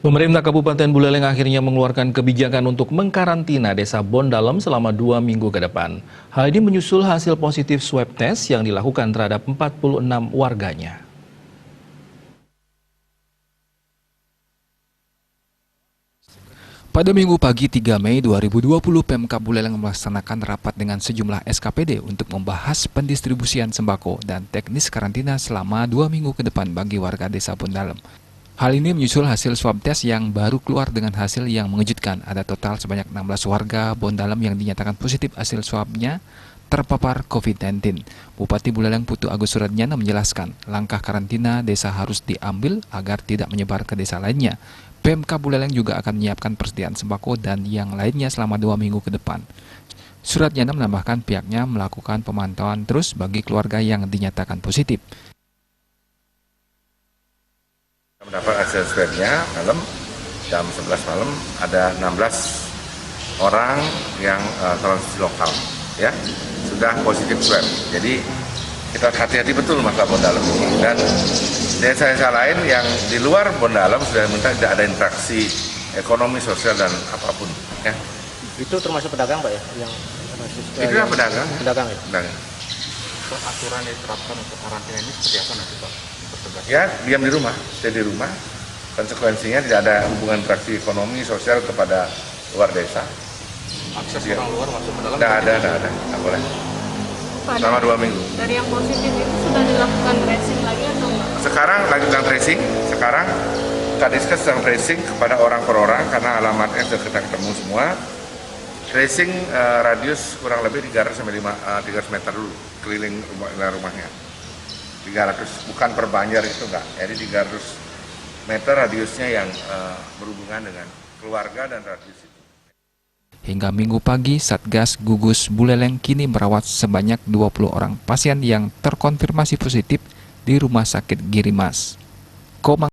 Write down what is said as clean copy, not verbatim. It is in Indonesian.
Pemerintah Kabupaten Buleleng akhirnya mengeluarkan kebijakan untuk mengkarantina Desa Bondalem selama 2 minggu ke depan. Hal ini menyusul hasil positif swab test yang dilakukan terhadap 46 warganya. Pada Minggu pagi 3 Mei 2020, Pemkab Buleleng melaksanakan rapat dengan sejumlah SKPD untuk membahas pendistribusian sembako dan teknis karantina selama 2 minggu ke depan bagi warga Desa Bondalem. Hal ini menyusul hasil swab test yang baru keluar dengan hasil yang mengejutkan. Ada total sebanyak 16 warga Bondalem yang dinyatakan positif hasil swabnya terpapar COVID-19. Bupati Buleleng Putu Agus Suradnyana menjelaskan, langkah karantina desa harus diambil agar tidak menyebar ke desa lainnya. Pemkab Buleleng juga akan menyiapkan persediaan sembako dan yang lainnya selama 2 minggu ke depan. Suradnyana menambahkan pihaknya melakukan pemantauan terus bagi keluarga yang dinyatakan positif. Mendapat hasil swabnya malam, jam 11 malam ada 16 orang yang transmisi lokal, ya sudah positif swab. Jadi kita hati-hati betul masalah Bondalem ini, dan desa-desa lain yang di luar Bondalem sudah minta tidak ada interaksi ekonomi, sosial dan apapun. Ya. Itu termasuk pedagang, Pak, ya? Yang itu yang pedagang. Pedagang, ya? Pedagang. Aturan yang diterapkan untuk karantina ini seperti apa nanti, Pak? Ya, diam di rumah, stay di rumah. Konsekuensinya tidak ada hubungan interaksi ekonomi, sosial kepada luar desa. Akses orang luar masuk ke dalam? Tidak ada, nggak boleh. Selama 2 minggu. Dari yang positif itu sudah dilakukan tracing lagi atau enggak? Sekarang lagi sedang tracing. Sekarang Kadiskes sedang tracing kepada orang per orang karena alamatnya sudah kita ketemu semua. Tracing radius kurang lebih 300 sampai 300 meter dulu keliling rumahnya. 300, bukan per banjar itu enggak. Jadi 300 meter radiusnya yang berhubungan dengan keluarga dan radius itu. Hingga Minggu pagi, Satgas Gugus Buleleng kini merawat sebanyak 20 orang pasien yang terkonfirmasi positif di Rumah Sakit Girimas.